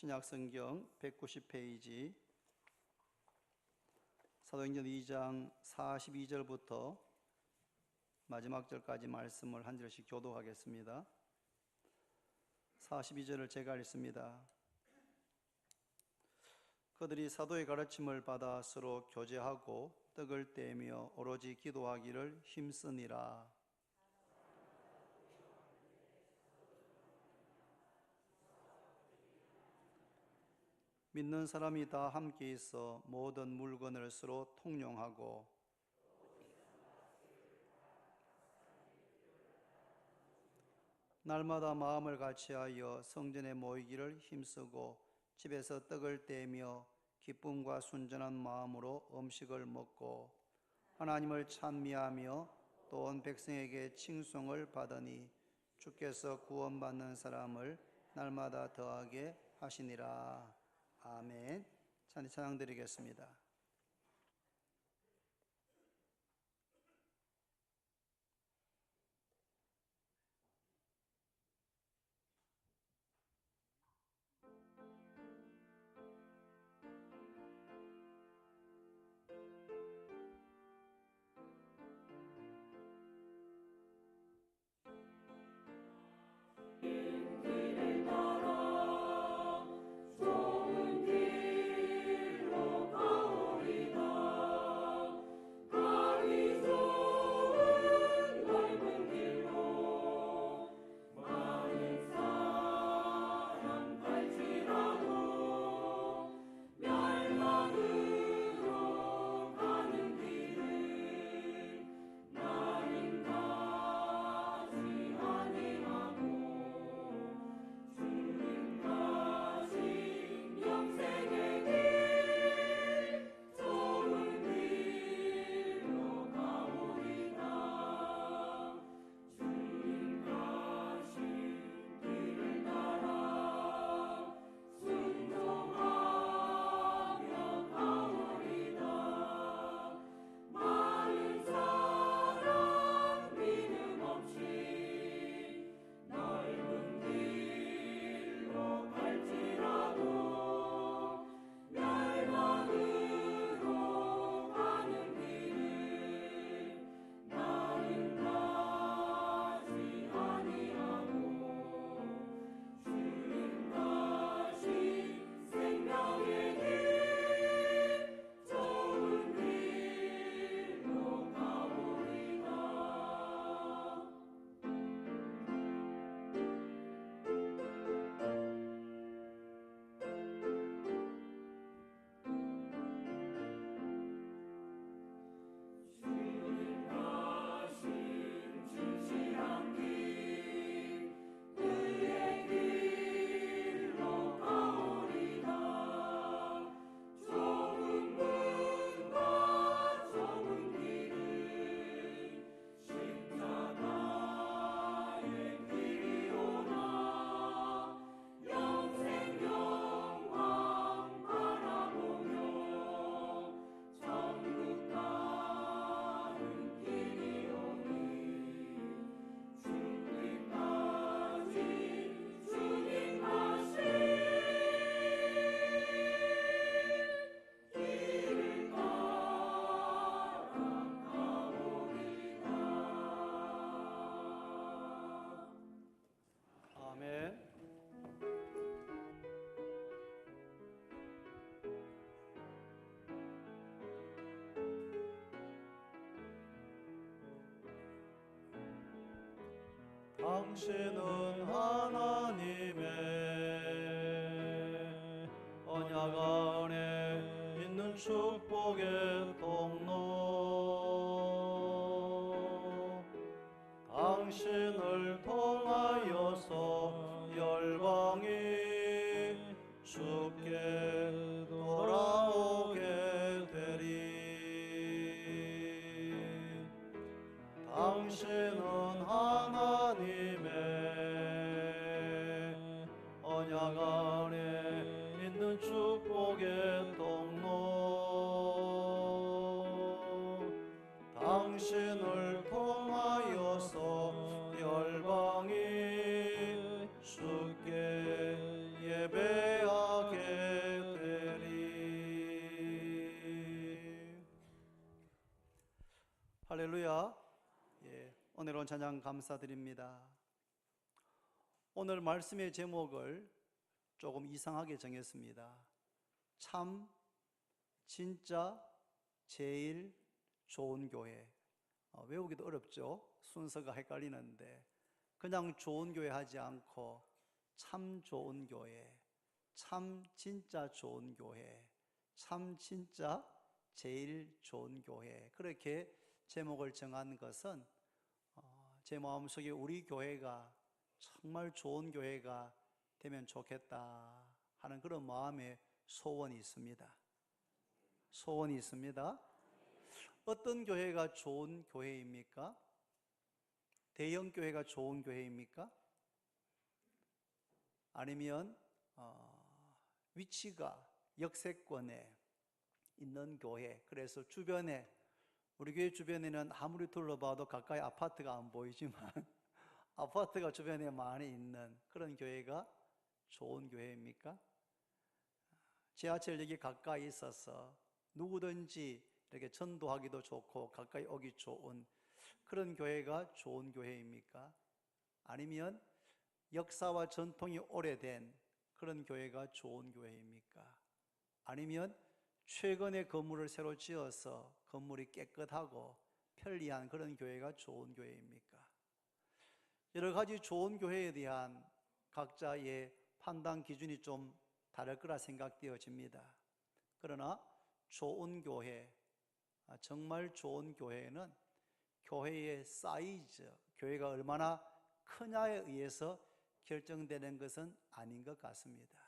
신약성경 190페이지 사도행전 2장 42절부터 마지막 절까지 말씀을 한 절씩 교독하겠습니다. 42절을 제가 읽습니다. 그들이 사도의 가르침을 받아 서로 교제하고 떡을 떼며 오로지 기도하기를 힘쓰니라. 믿는 사람이 다 함께 있어 모든 물건을 서로 통용하고 날마다 마음을 같이하여 성전에 모이기를 힘쓰고 집에서 떡을 떼며 기쁨과 순전한 마음으로 음식을 먹고 하나님을 찬미하며 또 온 백성에게 칭송을 받으니 주께서 구원받는 사람을 날마다 더하게 하시니라. 아멘. 찬양 드리겠습니다. 당신은 하나님의 언약 안에 있는 축복의 통로, 당신을 통하여서 열방이 주께 돌아오게 되리. 당신은 하나님의 언약 안에 있는 축복의 통로, 당신을 통하여서 열방이 주께 예배하게 은혜로운 찬양 감사드립니다. 오늘 말씀의 제목을 조금 이상하게 정했습니다. 참, 진짜, 제일 좋은 교회. 외우기도 어렵죠? 순서가 헷갈리는데 그냥 좋은 교회 하지 않고 참 좋은 교회, 참 진짜 좋은 교회, 참 진짜 제일 좋은 교회, 그렇게 제목을 정한 것은 제 마음속에 우리 교회가 정말 좋은 교회가 되면 좋겠다 하는 그런 마음의 소원이 있습니다. 소원이 있습니다. 어떤 교회가 좋은 교회입니까? 대형 교회가 좋은 교회입니까? 아니면 위치가 역세권에 있는 교회, 그래서 주변에, 우리 교회 주변에는 아무리 둘러봐도 가까이 아파트가 안 보이지만 아파트가 주변에 많이 있는 그런 교회가 좋은 교회입니까? 지하철역이 가까이 있어서 누구든지 이렇게 전도하기도 좋고 가까이 오기 좋은 그런 교회가 좋은 교회입니까? 아니면 역사와 전통이 오래된 그런 교회가 좋은 교회입니까? 아니면 최근에 건물을 새로 지어서 건물이 깨끗하고 편리한 그런 교회가 좋은 교회입니까? 여러 가지 좋은 교회에 대한 각자의 판단 기준이 좀 다를 거라 생각되어집니다. 그러나 좋은 교회, 정말 좋은 교회는 교회의 사이즈, 교회가 얼마나 크냐에 의해서 결정되는 것은 아닌 것 같습니다.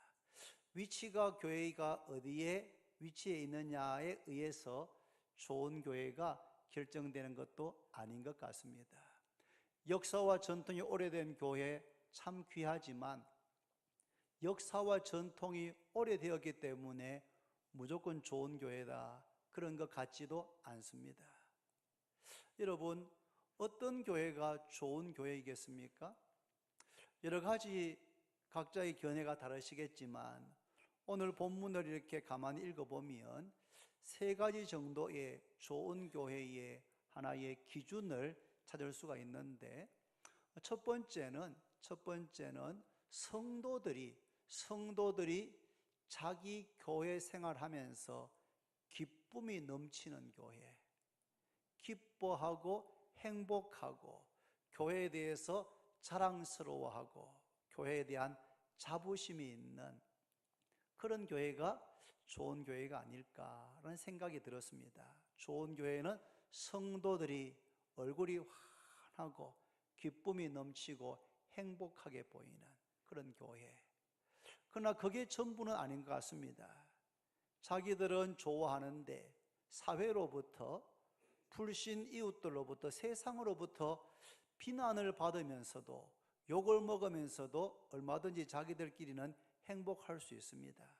위치가 교회가 어디에 위치해 있느냐에 의해서 좋은 교회가 결정되는 것도 아닌 것 같습니다. 역사와 전통이 오래된 교회 참 귀하지만 역사와 전통이 오래되었기 때문에 무조건 좋은 교회다, 그런 것 같지도 않습니다. 여러분, 어떤 교회가 좋은 교회이겠습니까? 여러 가지 각자의 견해가 다르시겠지만 오늘 본문을 이렇게 가만히 읽어보면 세 가지 정도의 좋은 교회의 하나의 기준을 찾을 수가 있는데, 첫 번째는 성도들이 자기 교회 생활하면서 기쁨이 넘치는 교회, 기뻐하고 행복하고 교회에 대해서 자랑스러워하고 교회에 대한 자부심이 있는 그런 교회가 좋은 교회가 아닐까라는 생각이 들었습니다. 좋은 교회는 성도들이 얼굴이 환하고 기쁨이 넘치고 행복하게 보이는 그런 교회. 그러나 그게 전부는 아닌 것 같습니다. 자기들은 좋아하는데 사회로부터, 불신 이웃들로부터, 세상으로부터 비난을 받으면서도, 욕을 먹으면서도 얼마든지 자기들끼리는 행복할 수 있습니다.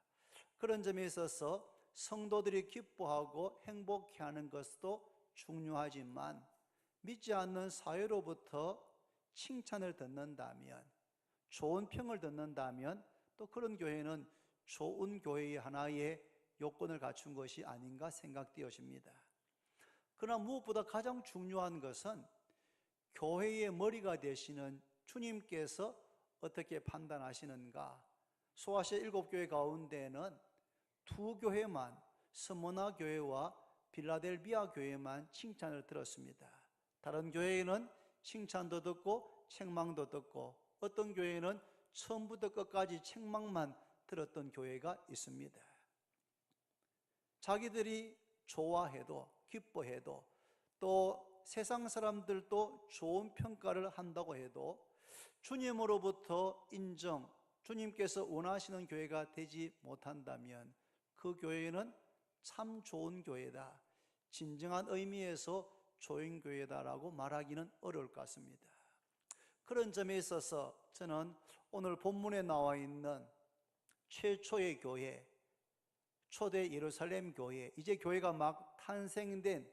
그런 점에 있어서 성도들이 기뻐하고 행복해하는 것도 중요하지만 믿지 않는 사회로부터 칭찬을 듣는다면, 좋은 평을 듣는다면 또 그런 교회는 좋은 교회의 하나의 요건을 갖춘 것이 아닌가 생각되어집니다. 그러나 무엇보다 가장 중요한 것은 교회의 머리가 되시는 주님께서 어떻게 판단하시는가. 소아시아 7교회 가운데는 두 교회만, 스모나 교회와 빌라델비아 교회만 칭찬을 들었습니다. 다른 교회에는 칭찬도 듣고 책망도 듣고, 어떤 교회는 처음부터 끝까지 책망만 들었던 교회가 있습니다. 자기들이 좋아해도 기뻐해도 또 세상 사람들도 좋은 평가를 한다고 해도 주님으로부터 인정, 주님께서 원하시는 교회가 되지 못한다면 그 교회는 참 좋은 교회다, 진정한 의미에서 좋은 교회다라고 말하기는 어려울 것 같습니다. 그런 점에 있어서 저는 오늘 본문에 나와 있는 최초의 교회, 초대 예루살렘 교회, 이제 교회가 막 탄생된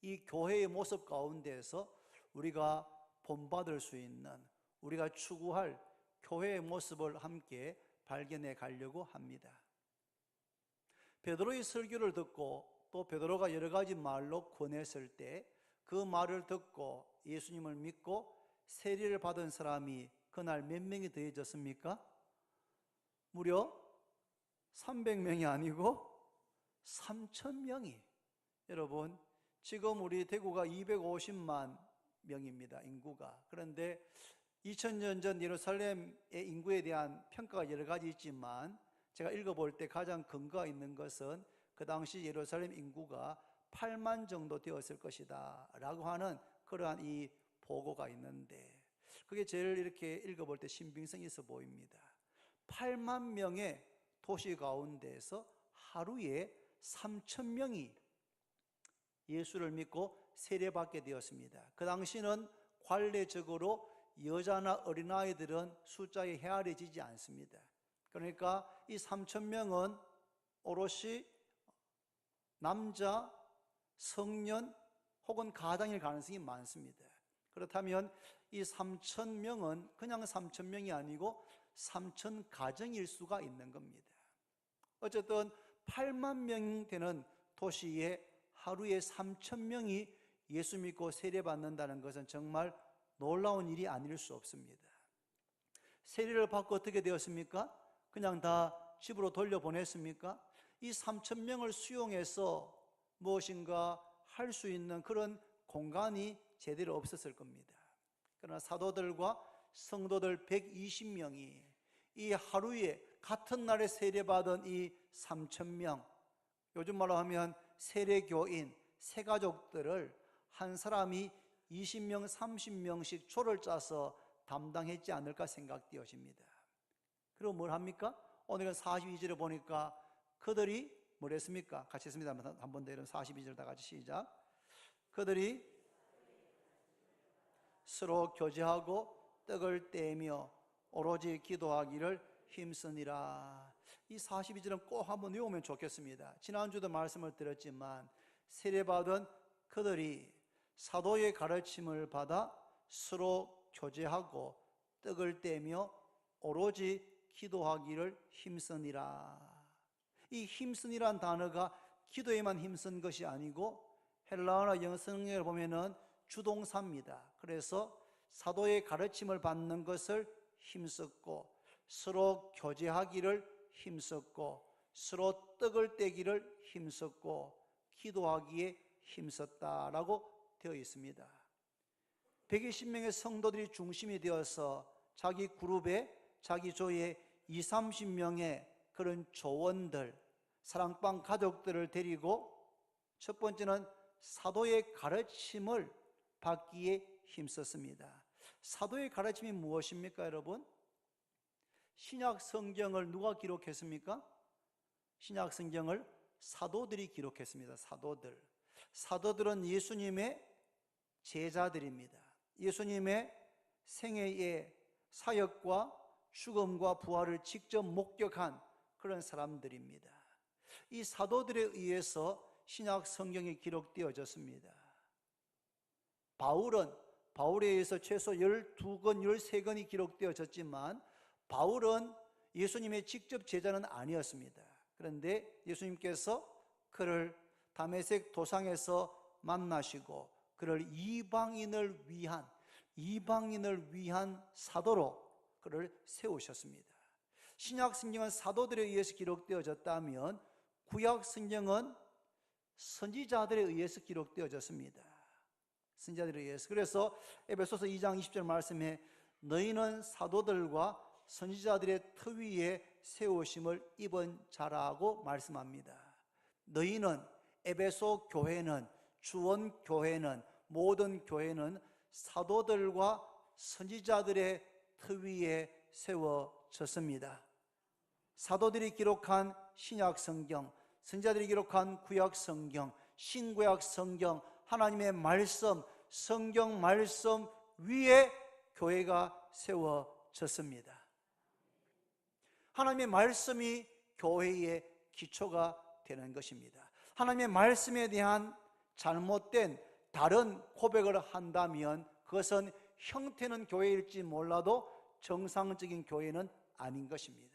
이 교회의 모습 가운데서 우리가 본받을 수 있는, 우리가 추구할 교회의 모습을 함께 발견해 가려고 합니다. 베드로의 설교를 듣고 또 베드로가 여러 가지 말로 권했을 때 그 말을 듣고 예수님을 믿고 세례를 받은 사람이 그날 몇 명이 더해졌습니까? 무려 300명이 아니고 3,000명이. 여러분, 지금 우리 대구가 250만 명입니다, 인구가. 그런데 2000년 전 예루살렘의 인구에 대한 평가가 여러 가지 있지만 제가 읽어볼 때 가장 근거가 있는 것은 그 당시 예루살렘 인구가 8만 정도 되었을 것이다 라고 하는 그러한 이 보고가 있는데, 그게 제일 이렇게 읽어볼 때 신빙성이 있어 보입니다. 8만 명의 도시 가운데서 하루에 3,000명이 예수를 믿고 세례받게 되었습니다. 그 당시는 관례적으로 여자나 어린아이들은 숫자에 헤아려지지 않습니다. 그러니까 이 3,000명은 오롯이 남자, 성년 혹은 가장일 가능성이 많습니다. 그렇다면 이 3,000명은 그냥 3,000명이 아니고 3,000가정일 수가 있는 겁니다. 어쨌든 8만 명 되는 도시에 하루에 3,000명이 예수 믿고 세례받는다는 것은 정말 놀라운 일이 아닐 수 없습니다. 세례를 받고 어떻게 되었습니까? 그냥 다 집으로 돌려보냈습니까? 이 3,000명을 수용해서 무엇인가 할 수 있는 그런 공간이 제대로 없었을 겁니다. 그러나 사도들과 성도들 120명이 이 하루에 같은 날에 세례받은 이 3,000명, 요즘 말로 하면 세례교인, 새가족들을 한 사람이 20명, 30명씩 조를 짜서 담당했지 않을까 생각되어집니다. 그리고 뭘 합니까? 오늘은 42절에 보니까 그들이 뭘 했습니까? 같이 했습니다. 한 번 더 이런 42절 다 같이 시작. 그들이 서로 교제하고 떡을 떼며 오로지 기도하기를 힘쓰니라. 이 42절은 꼭 한번 외우면 좋겠습니다. 지난주도 말씀을 드렸지만 세례받은 그들이 사도의 가르침을 받아 서로 교제하고 떡을 떼며 오로지 기도하기를 힘쓰니라. 이 힘쓰니란 단어가 기도에만 힘쓴 것이 아니고 헬라어나 영어 성경을 보면은 주동사입니다. 그래서 사도의 가르침을 받는 것을 힘썼고, 서로 교제하기를 힘썼고, 서로 떡을 떼기를 힘썼고, 기도하기에 힘썼다라고 되어 있습니다. 120명의 성도들이 중심이 되어서 자기 그룹에, 자기 조에 20, 30명의 그런 조원들, 사랑방 가족들을 데리고 첫 번째는 사도의 가르침을 받기에 힘썼습니다. 사도의 가르침이 무엇입니까, 여러분? 신약 성경을 누가 기록했습니까? 신약 성경을 사도들이 기록했습니다. 사도들은 예수님의 제자들입니다. 예수님의 생애의 사역과 죽음과 부활을 직접 목격한 그런 사람들입니다. 이 사도들에 의해서 신약 성경이 기록되어졌습니다. 바울에 의해서 최소 12권, 13권이 기록되어졌지만 바울은 예수님의 직접 제자는 아니었습니다. 그런데 예수님께서 그를 다메섹 도상에서 만나시고 그를 이방인을 위한 사도로 그를 세우셨습니다. 신약 성경은 사도들에 의해서 기록되어졌다면 구약 성경은 선지자들에 의해서 기록되어졌습니다. 선지자들에 의해서. 그래서 에베소서 2장 20절 말씀에 너희는 사도들과 선지자들의 터 위에 세우심을 입은 자라고 말씀합니다. 너희는, 에베소 교회는, 주원 교회는, 모든 교회는 사도들과 선지자들의 터 위에 세워졌습니다. 사도들이 기록한 신약 성경, 선지자들이 기록한 구약 성경, 신구약 성경, 하나님의 말씀, 성경 말씀 위에 교회가 세워졌습니다. 하나님의 말씀이 교회의 기초가 되는 것입니다. 하나님의 말씀에 대한 잘못된 다른 고백을 한다면 그것은 형태는 교회일지 몰라도 정상적인 교회는 아닌 것입니다.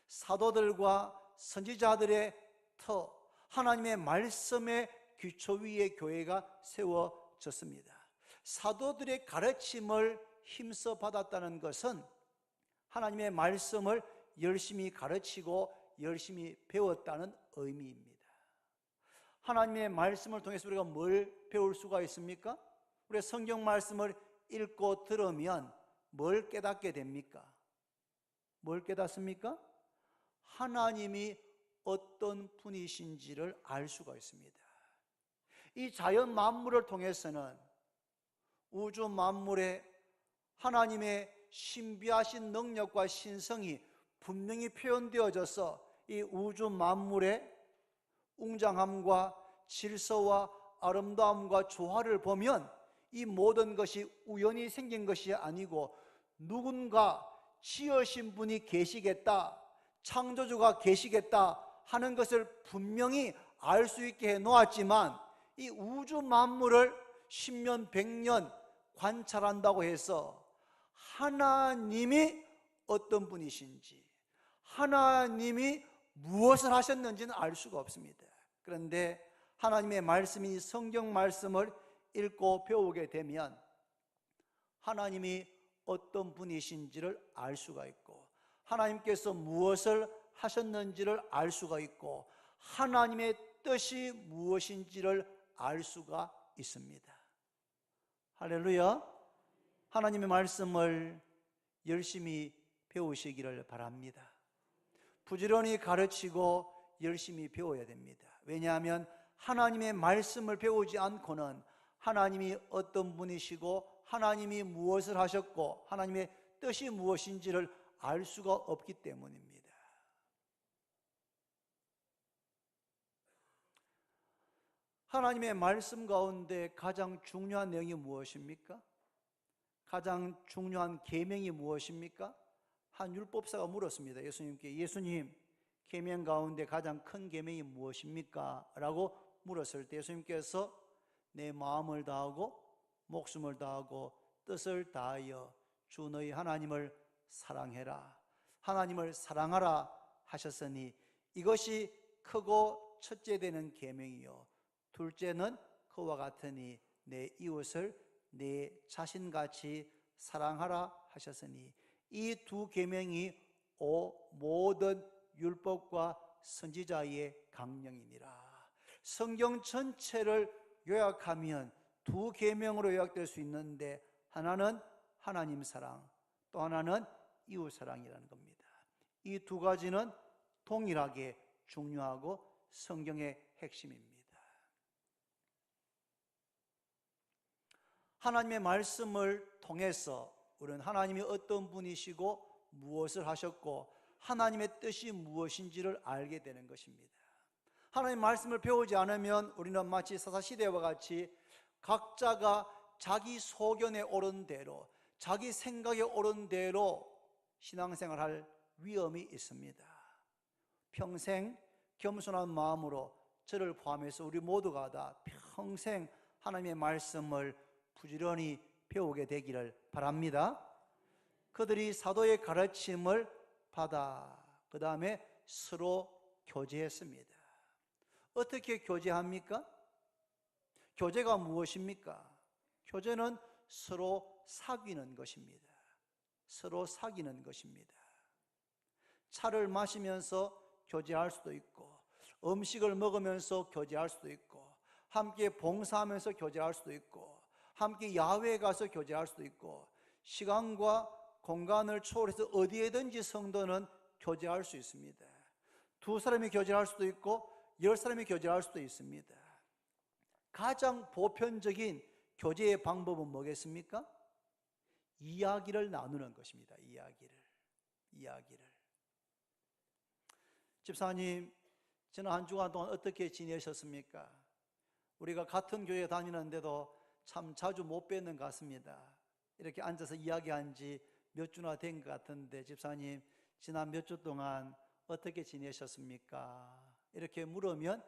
사도들과 선지자들의 터, 하나님의 말씀의 기초 위에 교회가 세워졌습니다. 사도들의 가르침을 힘써 받았다는 것은 하나님의 말씀을 열심히 가르치고 열심히 배웠다는 의미입니다. 하나님의 말씀을 통해서 우리가 뭘 배울 수가 있습니까? 우리가 성경 말씀을 읽고 들으면 뭘 깨닫게 됩니까? 뭘 깨닫습니까? 하나님이 어떤 분이신지를 알 수가 있습니다. 이 자연 만물을 통해서는 우주 만물에 하나님의 신비하신 능력과 신성이 분명히 표현되어져서 이 우주 만물의 웅장함과 질서와 아름다움과 조화를 보면 이 모든 것이 우연히 생긴 것이 아니고 누군가 지으신 분이 계시겠다, 창조주가 계시겠다 하는 것을 분명히 알 수 있게 해 놓았지만, 이 우주 만물을 10년, 100년 관찰한다고 해서 하나님이 어떤 분이신지, 하나님이 무엇을 하셨는지는 알 수가 없습니다. 그런데 하나님의 말씀이 성경 말씀을 읽고 배우게 되면 하나님이 어떤 분이신지를 알 수가 있고, 하나님께서 무엇을 하셨는지를 알 수가 있고, 하나님의 뜻이 무엇인지를 알 수가 있습니다. 할렐루야. 하나님의 말씀을 열심히 배우시기를 바랍니다. 부지런히 가르치고 열심히 배워야 됩니다. 왜냐하면 하나님의 말씀을 배우지 않고는 하나님이 어떤 분이시고 하나님이 무엇을 하셨고 하나님의 뜻이 무엇인지를 알 수가 없기 때문입니다. 하나님의 말씀 가운데 가장 중요한 내용이 무엇입니까? 가장 중요한 계명이 무엇입니까? 한 율법사가 물었습니다. 예수님께, 예수님, 계명 가운데 가장 큰 계명이 무엇입니까? 라고 물었을 때 예수님께서 내 마음을 다하고 목숨을 다하고 뜻을 다하여 주 너희 하나님을 사랑해라, 하나님을 사랑하라 하셨으니 이것이 크고 첫째 되는 계명이요 둘째는 그와 같으니 내 이웃을 내 자신같이 사랑하라 하셨으니 이 두 계명이 모든 율법과 선지자의 강령이니라. 성경 전체를 요약하면 두 계명으로 요약될 수 있는데, 하나는 하나님 사랑, 또 하나는 이웃 사랑이라는 겁니다. 이 두 가지는 동일하게 중요하고 성경의 핵심입니다. 하나님의 말씀을 통해서 우리는 하나님이 어떤 분이시고 무엇을 하셨고 하나님의 뜻이 무엇인지를 알게 되는 것입니다. 하나님의 말씀을 배우지 않으면 우리는 마치 사사시대와 같이 각자가 자기 소견에 오른 대로, 자기 생각에 오른 대로 신앙생활할 위험이 있습니다. 평생 겸손한 마음으로 저를 포함해서 우리 모두가 다 평생 하나님의 말씀을 부지런히 배우게 되기를 바랍니다. 그들이 사도의 가르침을 받아 그 다음에 서로 교제했습니다. 어떻게 교제합니까? 교제가 무엇입니까? 교제는 서로 사귀는 것입니다. 서로 사귀는 것입니다. 차를 마시면서 교제할 수도 있고, 음식을 먹으면서 교제할 수도 있고, 함께 봉사하면서 교제할 수도 있고, 함께 야외에 가서 교제할 수도 있고, 시간과 공간을 초월해서 어디에든지 성도는 교제할 수 있습니다. 두 사람이 교제할 수도 있고 10사람이 교제할 수도 있습니다. 가장 보편적인 교제의 방법은 뭐겠습니까? 이야기를 나누는 것입니다. 이야기를. 집사님, 지난 한 주간 동안 어떻게 지내셨습니까? 우리가 같은 교회에 다니는데도 참 자주 못 뵙는 것 같습니다. 이렇게 앉아서 이야기한 지 몇 주나 된 것 같은데, 집사님 지난 몇 주 동안 어떻게 지내셨습니까? 이렇게 물으면,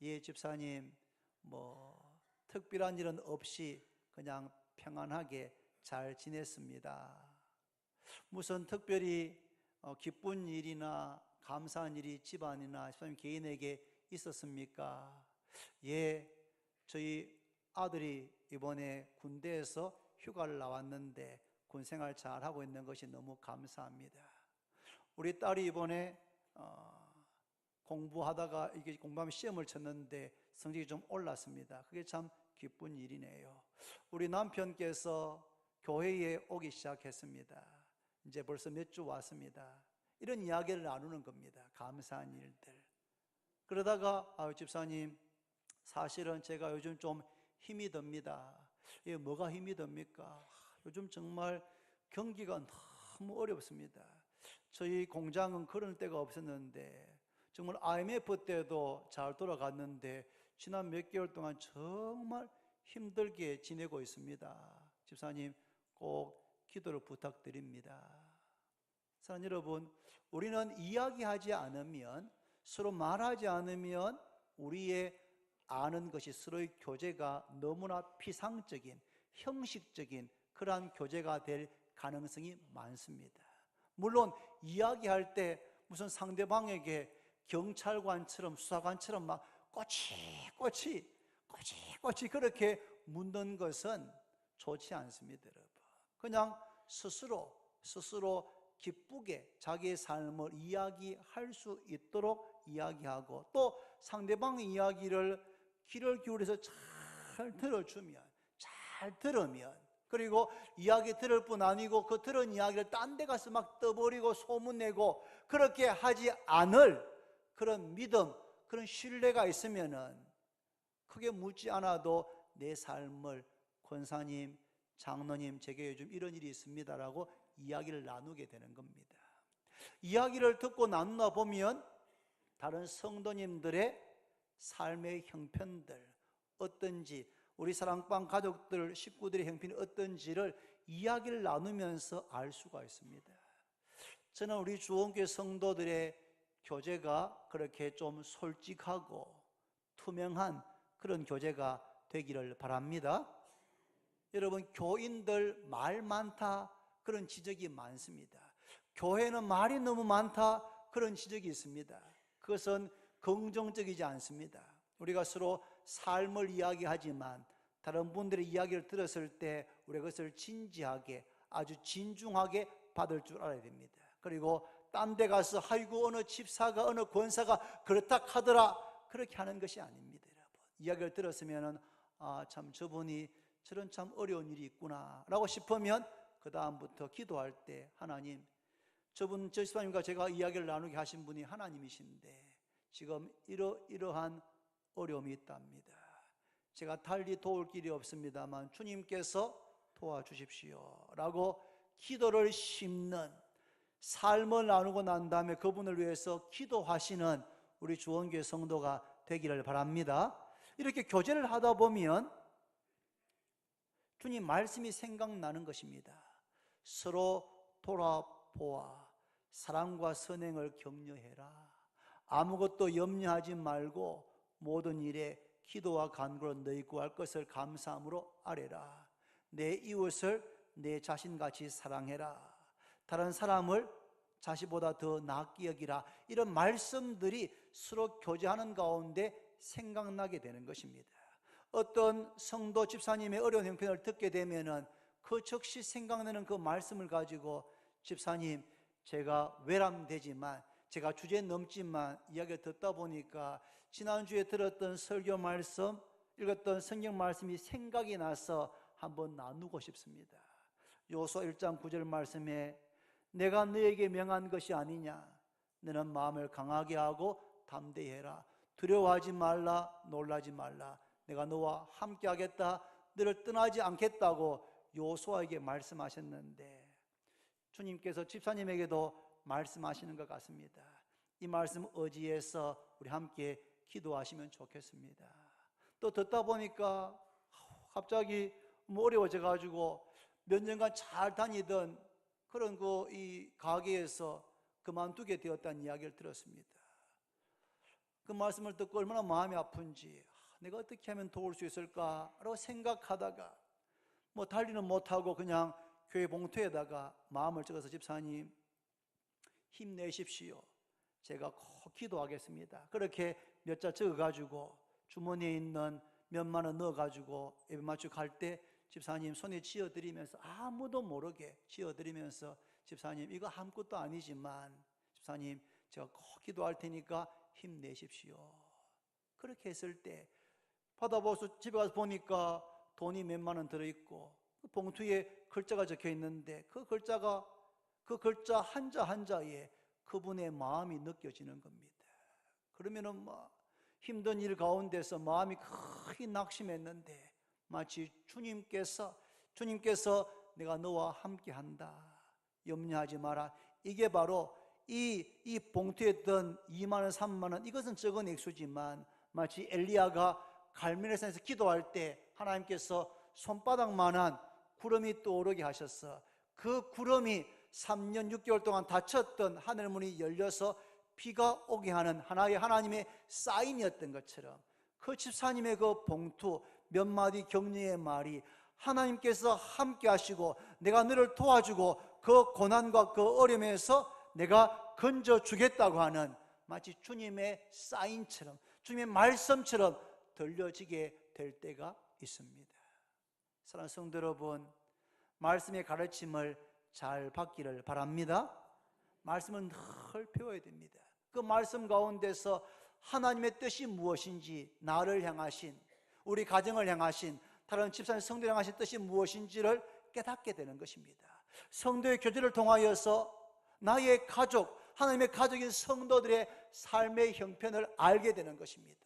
예 집사님 뭐 특별한 일은 없이 그냥 평안하게 잘 지냈습니다. 무슨 특별히 기쁜 일이나 감사한 일이 집안이나 집사님 개인에게 있었습니까? 예, 저희 아들이 이번에 군대에서 휴가를 나왔는데 군생활 잘하고 있는 것이 너무 감사합니다. 우리 딸이 이번에 공부하다가 이게 공부하면 시험을 쳤는데 성적이 좀 올랐습니다. 그게 참 기쁜 일이네요. 우리 남편께서 교회에 오기 시작했습니다. 이제 벌써 몇 주 왔습니다. 이런 이야기를 나누는 겁니다. 감사한 일들. 그러다가 집사님, 사실은 제가 요즘 좀 힘이 듭니다. 이게 뭐가 힘이 듭니까? 요즘 정말 경기가 너무 어렵습니다. 저희 공장은 그럴 때가 없었는데 정말 IMF 때도 잘 돌아갔는데 지난 몇 개월 동안 정말 힘들게 지내고 있습니다. 집사님, 꼭 기도를 부탁드립니다. 사랑하는 여러분, 우리는 이야기하지 않으면, 서로 말하지 않으면 우리의 아는 것이 서로의 교제가 너무나 피상적인, 형식적인 그러한 교제가 될 가능성이 많습니다. 물론 이야기할 때 무슨 상대방에게 경찰관처럼 수사관처럼 막 꼬치꼬치 그렇게 묻는 것은 좋지 않습니다, 여러분. 그냥 스스로 기쁘게 자기의 삶을 이야기할 수 있도록 이야기하고, 또 상대방의 이야기를 귀를 기울여서 잘 들으면, 그리고 이야기 들을 뿐 아니고 그 들은 이야기를 딴 데 가서 막 떠버리고 소문내고 그렇게 하지 않을 그런 믿음, 그런 신뢰가 있으면은 크게 묻지 않아도 내 삶을 권사님, 장로님, 제게 요즘 이런 일이 있습니다라고 이야기를 나누게 되는 겁니다. 이야기를 듣고 나누다 보면 다른 성도님들의 삶의 형편들 어떤지, 우리 사랑방 가족들, 식구들의 형편이 어떤지를 이야기를 나누면서 알 수가 있습니다. 저는 우리 주원교회 성도들의 교제가 그렇게 좀 솔직하고 투명한 그런 교제가 되기를 바랍니다. 여러분, 교인들 말 많다 그런 지적이 많습니다. 교회는 말이 너무 많다 그런 지적이 있습니다. 그것은 긍정적이지 않습니다. 우리가 서로 삶을 이야기하지만 다른 분들의 이야기를 들었을 때 우리가 그것을 진지하게, 아주 진중하게 받을 줄 알아야 됩니다. 그리고 딴 데 가서 아이고 어느 집사가 어느 권사가 그렇다 하더라 그렇게 하는 것이 아닙니다, 여러분. 이야기를 들었으면 참 저분이 저런 참 어려운 일이 있구나 라고 싶으면 그 다음부터 기도할 때 하나님, 저 집사님과 제가 이야기를 나누게 하신 분이 하나님이신데 지금 이러한 어려움이 있답니다. 제가 달리 도울 길이 없습니다만 주님께서 도와주십시오 라고 기도를 심는, 삶을 나누고 난 다음에 그분을 위해서 기도하시는 우리 주원교회 성도가 되기를 바랍니다. 이렇게 교제를 하다 보면 주님 말씀이 생각나는 것입니다. 서로 돌아보아 사랑과 선행을 격려해라. 아무것도 염려하지 말고 모든 일에 기도와 간구로 너희 구할 것을 감사함으로 아뢰라. 내 이웃을 내 자신같이 사랑해라. 다른 사람을 자신보다 더 낫게 여기라. 이런 말씀들이 서로 교제하는 가운데 생각나게 되는 것입니다. 어떤 성도 집사님의 어려운 형편을 듣게 되면은 그 즉시 생각나는 그 말씀을 가지고 집사님, 제가 외람되지만, 제가 주제 넘지만 이야기를 듣다 보니까 지난주에 들었던 설교 말씀, 읽었던 성경 말씀이 생각이 나서 한번 나누고 싶습니다. 요수아 1장 9절 말씀에 내가 너에게 명한 것이 아니냐, 너는 마음을 강하게 하고 담대해라. 두려워하지 말라, 놀라지 말라. 내가 너와 함께 하겠다, 너를 떠나지 않겠다고 요수아에게 말씀하셨는데 주님께서 집사님에게도 말씀하시는 것 같습니다. 이 말씀 의지해서 우리 함께 기도하시면 좋겠습니다. 또 듣다 보니까 갑자기 어려워져 가지고 몇 년간 잘 다니던 그런 이 가게에서 그만두게 되었다는 이야기를 들었습니다. 그 말씀을 듣고 얼마나 마음이 아픈지, 내가 어떻게 하면 도울 수 있을까라고 생각하다가 달리는 못하고 그냥 교회 봉투에다가 마음을 적어서 집사님 힘내십시오, 제가 꼭 기도하겠습니다, 그렇게 몇 자 적어가지고 주머니에 있는 몇만 원 넣어가지고 예배 마치고 갈 때 집사님 손에 쥐어드리면서 아무도 모르게 쥐어드리면서 집사님 이거 아무것도 아니지만 집사님 제가 꼭 기도할 테니까 힘내십시오. 그렇게 했을 때 받아보서 집에 가서 보니까 돈이 몇만 원 들어있고 그 봉투에 글자가 적혀 있는데 그 글자 한자 한자에 그분의 마음이 느껴지는 겁니다. 그러면은 뭐 힘든 일 가운데서 마음이 크게 낙심했는데 마치 주님께서 내가 너와 함께한다, 염려하지 마라, 이게 바로 이 봉투에 든 2만 원, 3만 원, 이것은 적은 액수지만 마치 엘리야가 갈멜산에서 기도할 때 하나님께서 손바닥만한 구름이 떠오르게 하셔서 그 구름이 3년 6개월 동안 닫혔던 하늘문이 열려서 비가 오게 하는 하나의 하나님의 사인이었던 것처럼 그 집사님의 그 봉투 몇 마디 격려의 말이 하나님께서 함께 하시고 내가 너를 도와주고 그 고난과 그 어려움에서 내가 건져주겠다고 하는 마치 주님의 사인처럼 주님의 말씀처럼 들려지게 될 때가 있습니다. 사랑하는 성도 여러분, 말씀의 가르침을 잘 받기를 바랍니다. 말씀은 늘 배워야 됩니다. 그 말씀 가운데서 하나님의 뜻이 무엇인지, 나를 향하신, 우리 가정을 향하신, 다른 집사님 성도를 향하신 뜻이 무엇인지를 깨닫게 되는 것입니다. 성도의 교제를 통하여서 나의 가족, 하나님의 가족인 성도들의 삶의 형편을 알게 되는 것입니다.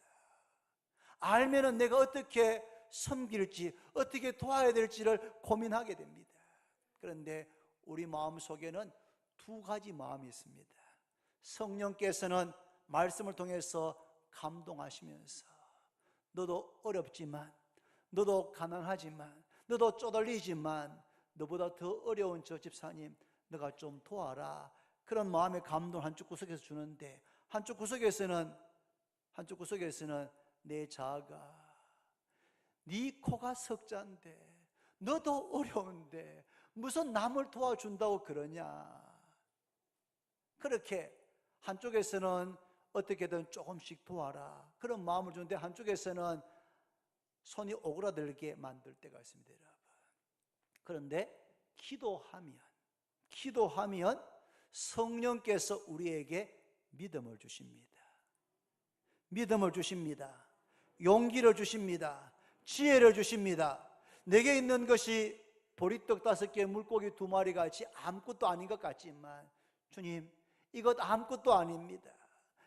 알면은 내가 어떻게 섬길지, 어떻게 도와야 될지를 고민하게 됩니다. 그런데 우리 마음 속에는 두 가지 마음이 있습니다. 성령께서는 말씀을 통해서 감동하시면서 너도 어렵지만, 너도 가난하지만, 너도 쪼달리지만 너보다 더 어려운 저 집사님 너가 좀 도와라, 그런 마음의 감동을 한쪽 구석에서 주는데 한쪽 구석에서는 내 자아가 네 코가 석자인데 너도 어려운데 무슨 남을 도와준다고 그러냐, 그렇게 한쪽에서는 어떻게든 조금씩 도와라 그런 마음을 주는데 한쪽에서는 손이 오그라들게 만들 때가 있습니다, 여러분. 그런데 기도하면 성령께서 우리에게 믿음을 주십니다. 믿음을 주십니다. 용기를 주십니다. 지혜를 주십니다. 내게 있는 것이 보리떡 5개, 물고기 2마리 같이 아무것도 아닌 것 같지만 주님, 이것 아무것도 아닙니다.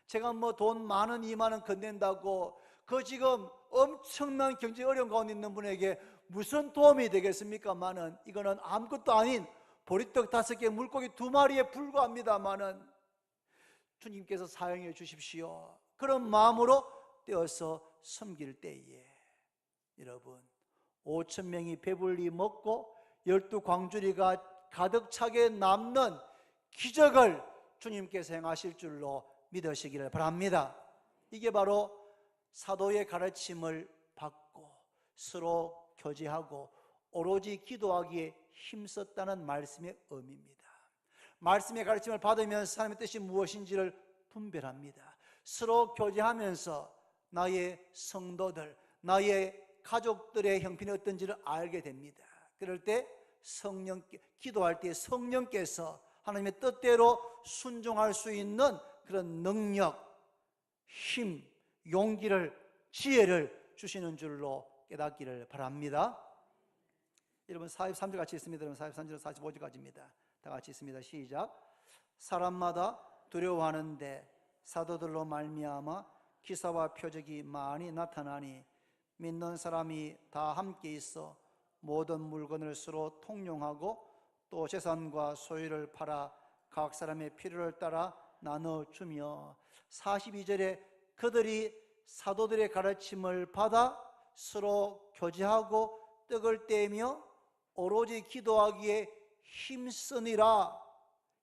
제가 뭐 돈 10,000원, 20,000원 건넨다고 그 지금 엄청난 경제 어려운 가운데 있는 분에게 무슨 도움이 되겠습니까마는 이거는 아무것도 아닌 보리떡 5개, 물고기 2마리에 불과합니다마는 주님께서 사용해 주십시오. 그런 마음으로 떼어서 섬길 때에 여러분 5,000명이 배불리 먹고 12광주리가 가득 차게 남는 기적을 주님께서 행하실 줄로 믿으시기를 바랍니다. 이게 바로 사도의 가르침을 받고 서로 교제하고 오로지 기도하기에 힘썼다는 말씀의 의미입니다. 말씀의 가르침을 받으면서 하나님의 뜻이 무엇인지를 분별합니다. 서로 교제하면서 나의 성도들, 나의 가족들의 형편이 어떤지를 알게 됩니다. 그럴 때 기도할 때 성령께서 하나님의 뜻대로 순종할 수 있는 그런 능력, 힘, 용기를, 지혜를 주시는 줄로 깨닫기를 바랍니다. 여러분 43절 같이 있습니다. 여러분 43절 45절까지입니다. 다 같이 있습니다. 시작. 사람마다 두려워하는데 사도들로 말미암아 기사와 표적이 많이 나타나니 믿는 사람이 다 함께 있어 모든 물건을 서로 통용하고 또 재산과 소유를 팔아 각 사람의 필요를 따라 나눠주며 42절에 그들이 사도들의 가르침을 받아 서로 교제하고 떡을 떼며 오로지 기도하기에 힘쓰니라.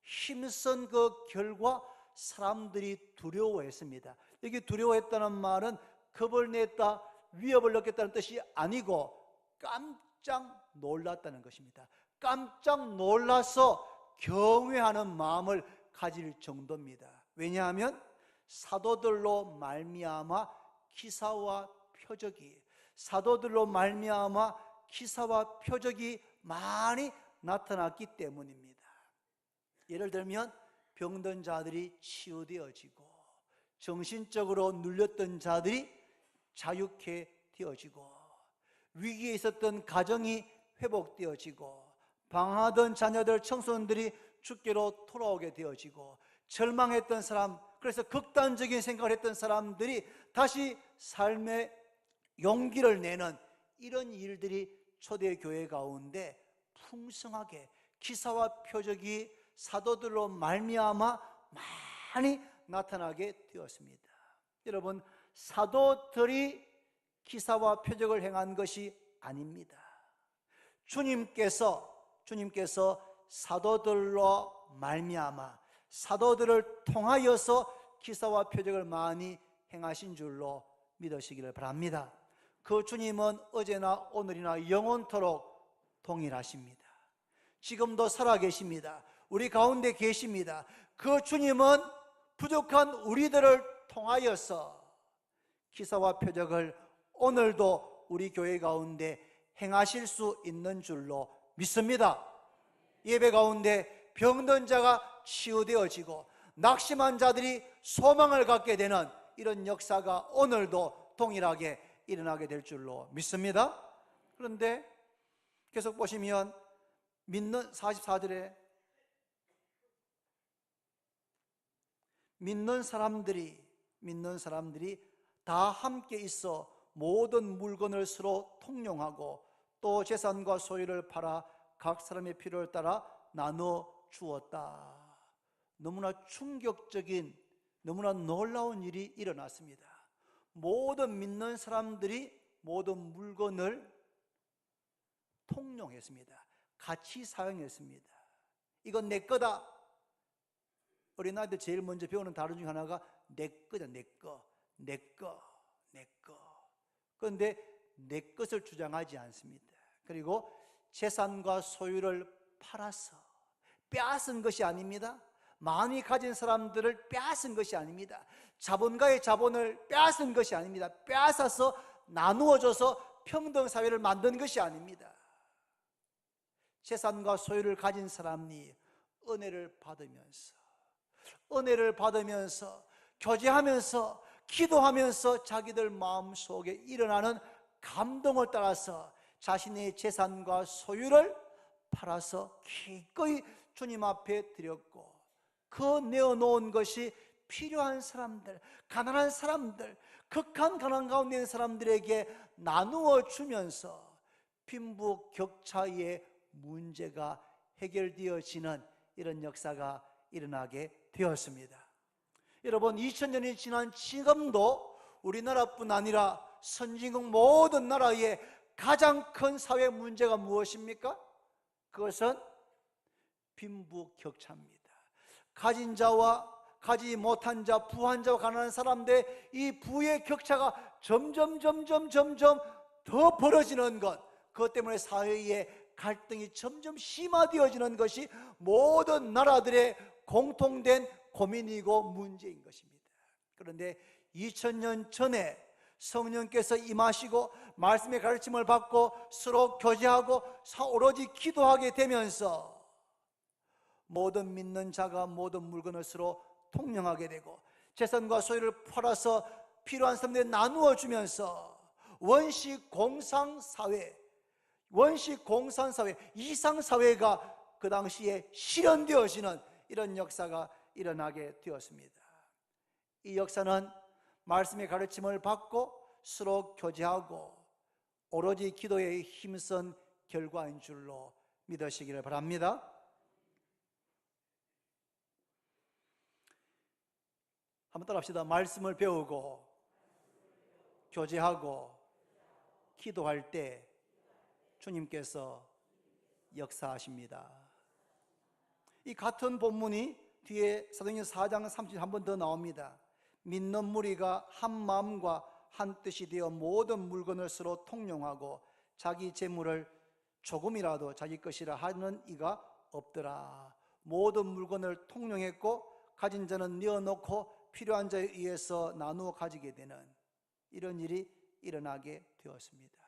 힘쓴 그 결과 사람들이 두려워했습니다. 여기 두려워했다는 말은 겁을 냈다, 위협을 느꼈다는 뜻이 아니고 깜짝 놀랐다는 것입니다. 깜짝 놀라서 경외하는 마음을 가질 정도입니다. 왜냐하면 사도들로 말미암아 기사와 표적이, 사도들로 말미암아 기사와 표적이 많이 나타났기 때문입니다. 예를 들면 병든 자들이 치유되어지고, 정신적으로 눌렸던 자들이 자유케 되어지고, 위기에 있었던 가정이 회복되어지고, 방황하던 자녀들, 청소년들이 주께로 돌아오게 되어지고, 절망했던 사람, 그래서 극단적인 생각을 했던 사람들이 다시 삶의 용기를 내는 이런 일들이 초대교회 가운데 풍성하게 기사와 표적이 사도들로 말미암아 많이 나타나게 되었습니다. 여러분, 사도들이 기사와 표적을 행한 것이 아닙니다. 주님께서 사도들로 말미암아 사도들을 통하여서 기사와 표적을 많이 행하신 줄로 믿으시기를 바랍니다. 그 주님은 어제나 오늘이나 영원토록 동일하십니다. 지금도 살아계십니다. 우리 가운데 계십니다. 그 주님은 부족한 우리들을 통하여서 기사와 표적을 오늘도 우리 교회 가운데 행하실 수 있는 줄로 믿습니다. 예배 가운데 병든 자가 치유되어지고 낙심한 자들이 소망을 갖게 되는 이런 역사가 오늘도 동일하게 일어나게 될 줄로 믿습니다. 그런데 계속 보시면 믿는 44절에 믿는 사람들이 다 함께 있어 모든 물건을 서로 통용하고 또 재산과 소유를 팔아 각 사람의 필요를 따라 나누어 주었다. 너무나 충격적인, 너무나 놀라운 일이 일어났습니다. 모든 믿는 사람들이 모든 물건을 통용했습니다. 같이 사용했습니다. 이건 내 거다. 어린아이들 제일 먼저 배우는 단어 중 하나가 내 거다. 내 거. 그런데 내 것을 주장하지 않습니다. 그리고 재산과 소유를 팔아서 빼앗은 것이 아닙니다. 많이 가진 사람들을 빼앗은 것이 아닙니다. 자본가의 자본을 빼앗은 것이 아닙니다. 빼앗아서 나누어줘서 평등사회를 만든 것이 아닙니다. 재산과 소유를 가진 사람이 은혜를 받으면서 교제하면서 기도하면서 자기들 마음속에 일어나는 감동을 따라서 자신의 재산과 소유를 팔아서 기꺼이 주님 앞에 드렸고, 그 내어놓은 것이 필요한 사람들, 가난한 사람들, 극한 가난 가운데 있는 사람들에게 나누어 주면서 빈부격차의 문제가 해결되어지는 이런 역사가 일어나게 되었습니다. 여러분, 2000년이 지난 지금도 우리나라뿐 아니라 선진국 모든 나라의 가장 큰 사회 문제가 무엇입니까? 그것은 빈부격차입니다. 가진 자와 가지 못한 자, 부한 자와 가난한 사람들의 이 부의 격차가 점점 더 벌어지는 것, 그것 때문에 사회의 갈등이 점점 심화되어지는 것이 모든 나라들의 공통된 고민이고 문제인 것입니다. 그런데 2000년 전에 성령께서 임하시고 말씀의 가르침을 받고 서로 교제하고 오로지 기도하게 되면서 모든 믿는 자가 모든 물건을 서로 통용하게 되고 재산과 소유를 팔아서 필요한 사람들에 나누어 주면서 원시공산사회, 이상사회가 그 당시에 실현되어지는 이런 역사가 일어나게 되었습니다. 이 역사는 말씀의 가르침을 받고 서로 교제하고 오로지 기도에 힘쓴 결과인 줄로 믿으시기를 바랍니다. 한번 따라합시다. 말씀을 배우고 교제하고 기도할 때 주님께서 역사하십니다. 이 같은 본문이 뒤에 사도행전 4장 30절 한 번 더 나옵니다. 믿는 무리가 한 마음과 한 뜻이 되어 모든 물건을 서로 통용하고 자기 재물을 조금이라도 자기 것이라 하는 이가 없더라. 모든 물건을 통용했고 가진 자는 내어놓고 필요한 자에 의해서 나누어 가지게 되는 이런 일이 일어나게 되었습니다.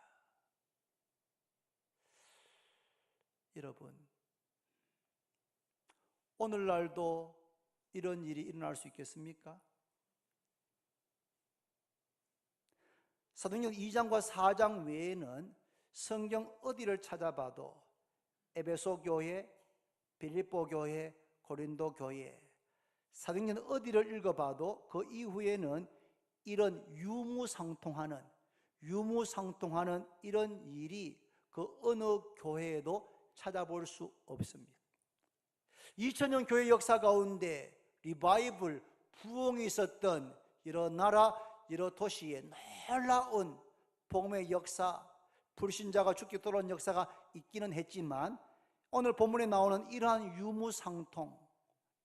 여러분, 오늘날도 이런 일이 일어날 수 있겠습니까? 사도행전 2장과 4장 외에는 성경 어디를 찾아봐도 에베소 교회, 빌립보 교회, 고린도 교회, 사도행전 어디를 읽어봐도 그 이후에는 이런 유무상통하는 이런 일이 그 어느 교회에도 찾아볼 수 없습니다. 2000년 교회 역사 가운데 리바이벌, 부흥이 있었던 여러 나라, 여러 도시에 놀라운 복음의 역사, 불신자가 죽게 돌아온 역사가 있기는 했지만 오늘 본문에 나오는 이러한 유무상통,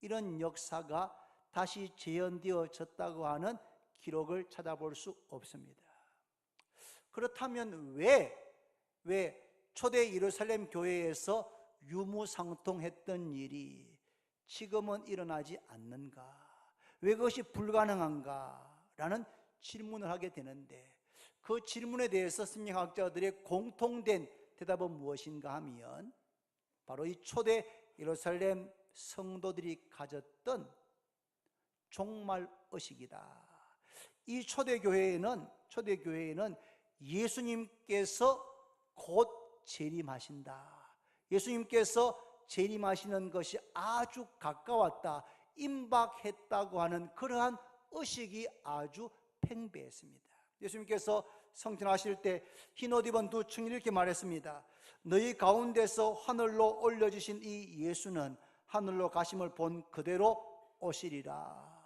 이런 역사가 다시 재현되어졌다고 하는 기록을 찾아볼 수 없습니다. 그렇다면 왜 초대 예루살렘 교회에서 유무상통했던 일이 지금은 일어나지 않는가? 왜 그것이 불가능한가? 라는 질문을 하게 되는데 그 질문에 대해서 성경학자들의 공통된 대답은 무엇인가 하면 바로 이 초대 예루살렘 성도들이 가졌던 종말의식이다. 이 초대교회에는 예수님께서 곧 재림하신다. 예수님께서 재림하시는 것이 아주 가까웠다, 임박했다고 하는 그러한 의식이 아주 팽배했습니다. 예수님께서 성천하실 때 흰옷 입은 두 청년이 이렇게 말했습니다. 너희 가운데서 하늘로 올려주신 이 예수는 하늘로 가심을 본 그대로 오시리라.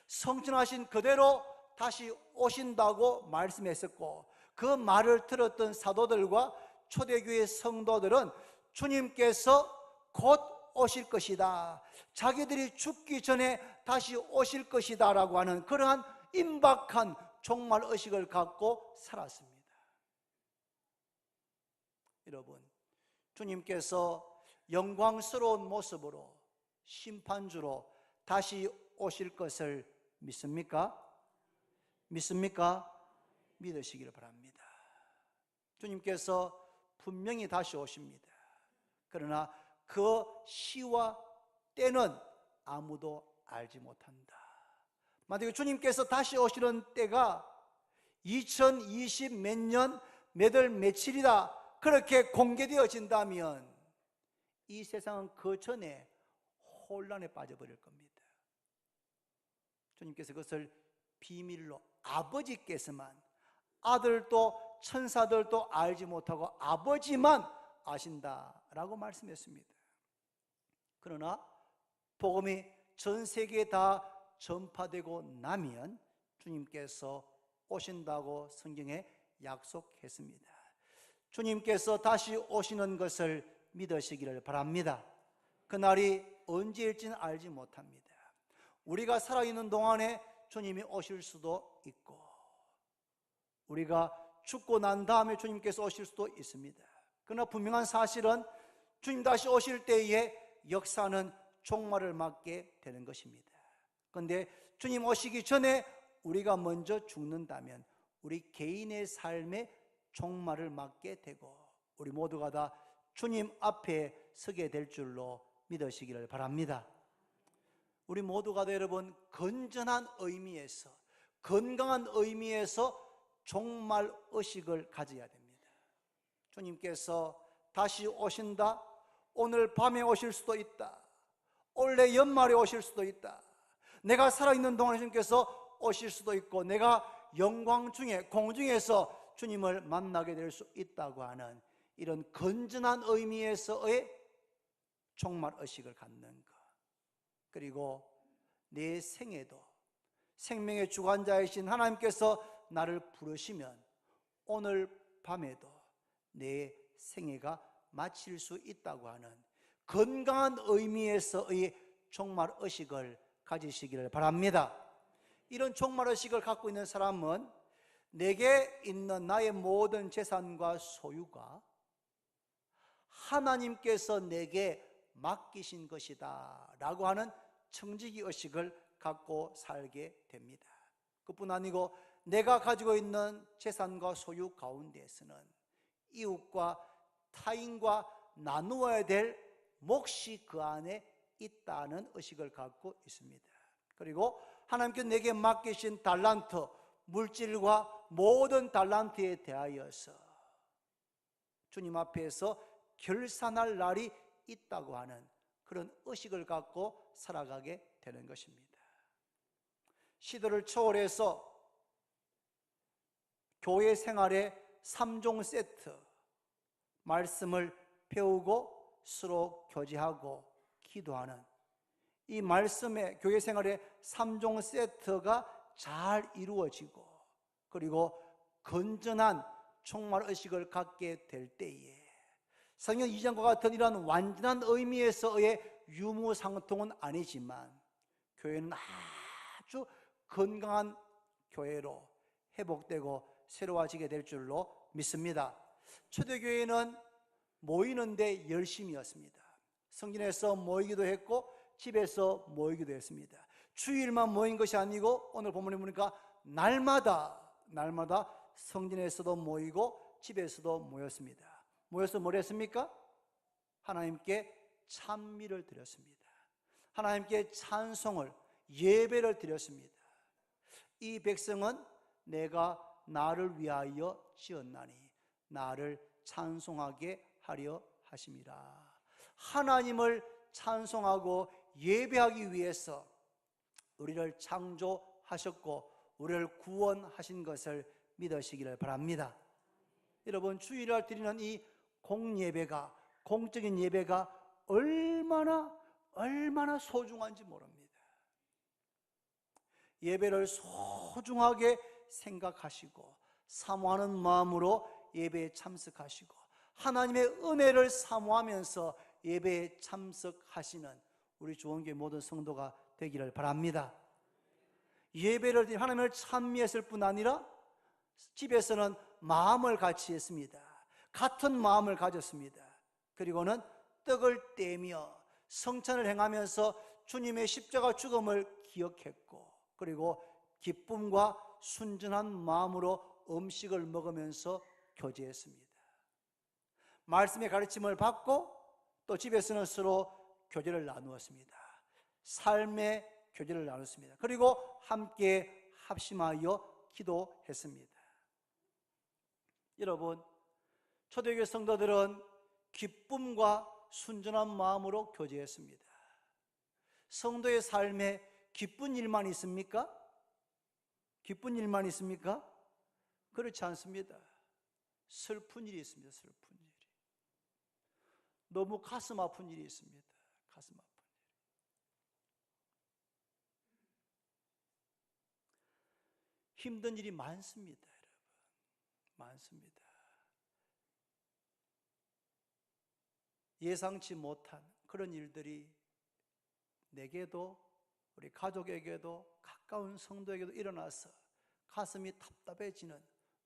성천하신 그대로 다시 오신다고 말씀했었고 그 말을 들었던 사도들과 초대교회 성도들은 주님께서 곧 오실 것이다, 자기들이 죽기 전에 다시 오실 것이다 라고 하는 그러한 임박한 종말의식을 갖고 살았습니다. 여러분, 주님께서 영광스러운 모습으로 심판주로 다시 오실 것을 믿습니까? 믿습니까? 믿으시기를 바랍니다. 주님께서 분명히 다시 오십니다. 그러나 그 시와 때는 아무도 알지 못한다. 만약에 주님께서 다시 오시는 때가 2020 몇 년 몇 월 며칠이다 그렇게 공개되어진다면 이 세상은 그 전에 혼란에 빠져버릴 겁니다. 주님께서 그것을 비밀로 아버지께서만, 아들도 천사들도 알지 못하고 아버지만 아신다라고 말씀했습니다. 그러나 복음이 전 세계에 다 전파되고 나면 주님께서 오신다고 성경에 약속했습니다. 주님께서 다시 오시는 것을 믿으시기를 바랍니다. 그날이 언제일지는 알지 못합니다. 우리가 살아있는 동안에 주님이 오실 수도 있고 우리가 죽고 난 다음에 주님께서 오실 수도 있습니다. 그러나 분명한 사실은 주님 다시 오실 때에 역사는 종말을 맞게 되는 것입니다. 그런데 주님 오시기 전에 우리가 먼저 죽는다면 우리 개인의 삶에 종말을 맞게 되고 우리 모두가 다 주님 앞에 서게 될 줄로 믿으시기를 바랍니다. 우리 모두가 다 여러분 건전한 의미에서, 건강한 의미에서 종말의식을 가져야 됩니다. 주님께서 다시 오신다, 오늘 밤에 오실 수도 있다, 올해 연말에 오실 수도 있다, 내가 살아있는 동안에 주님께서 오실 수도 있고 내가 영광 중에 공중에서 주님을 만나게 될 수 있다고 하는 이런 건전한 의미에서의 종말의식을 갖는 것, 그리고 내 생에도 생명의 주관자이신 하나님께서 나를 부르시면 오늘 밤에도 내 생애가 마칠 수 있다고 하는 건강한 의미에서의 종말의식을 가지시기를 바랍니다. 이런 종말의식을 갖고 있는 사람은 내게 있는 나의 모든 재산과 소유가 하나님께서 내게 맡기신 것이다 라고 하는 청지기 의식을 갖고 살게 됩니다. 그뿐 아니고 내가 가지고 있는 재산과 소유 가운데에서는 이웃과 타인과 나누어야 될 몫이 그 안에 있다는 의식을 갖고 있습니다. 그리고 하나님께서 내게 맡기신 달란트, 물질과 모든 달란트에 대하여서 주님 앞에서 결산할 날이 있다고 하는 그런 의식을 갖고 살아가게 되는 것입니다. 시대를 초월해서 교회 생활의 3종 세트, 말씀을 배우고 서로 교제하고 기도하는 이 말씀의 교회 생활의 3종 세트가 잘 이루어지고, 그리고 건전한 종말 의식을 갖게 될 때에 성경 2장과 같은 이런 완전한 의미에서의 유무상통은 아니지만 교회는 아주 건강한 교회로 회복되고 새로워지게 될 줄로 믿습니다. 초대교회는 모이는데 열심이었습니다. 성전에서 모이기도 했고 집에서 모이기도 했습니다. 주일만 모인 것이 아니고 오늘 본문에 보니까 날마다 성전에서도 모이고 집에서도 모였습니다. 모여서 뭘 했습니까? 하나님께 찬미를 드렸습니다. 하나님께 찬송을, 예배를 드렸습니다. 이 백성은 내가 나를 위하여 지었나니 나를 찬송하게 하려 하심이라. 하나님을 찬송하고 예배하기 위해서 우리를 창조하셨고 우리를 구원하신 것을 믿으시기를 바랍니다. 여러분, 주일날 드리는 이 공예배가, 공적인 예배가 얼마나 소중한지 모릅니다. 예배를 소중하게 생각하시고 사모하는 마음으로 예배에 참석하시고 하나님의 은혜를 사모하면서 예배에 참석하시는 우리 주원교회 모든 성도가 되기를 바랍니다. 예배를 드리 하나님을 찬미했을 뿐 아니라 집에서는 마음을 같이 했습니다. 같은 마음을 가졌습니다. 그리고는 떡을 떼며 성찬을 행하면서 주님의 십자가 죽음을 기억했고, 그리고 기쁨과 순전한 마음으로 음식을 먹으면서 교제했습니다. 말씀의 가르침을 받고 또 집에서는 서로 교제를 나누었습니다. 삶의 교제를 나눴습니다. 그리고 함께 합심하여 기도했습니다. 여러분, 초대교회 성도들은 기쁨과 순전한 마음으로 교제했습니다. 성도의 삶에 기쁜 일만 있습니까? 기쁜 일만 있습니까? 그렇지 않습니다. 슬픈 일이 있습니다. 슬픈 일이. 너무 가슴 아픈 일이 있습니다. 가슴 아픈 일. 힘든 일이 많습니다, 여러분. 많습니다. 예상치 못한 그런 일들이 내게도 우리 가족에게도 가까운 성도에게도 일어나서 가슴이 답답해지는,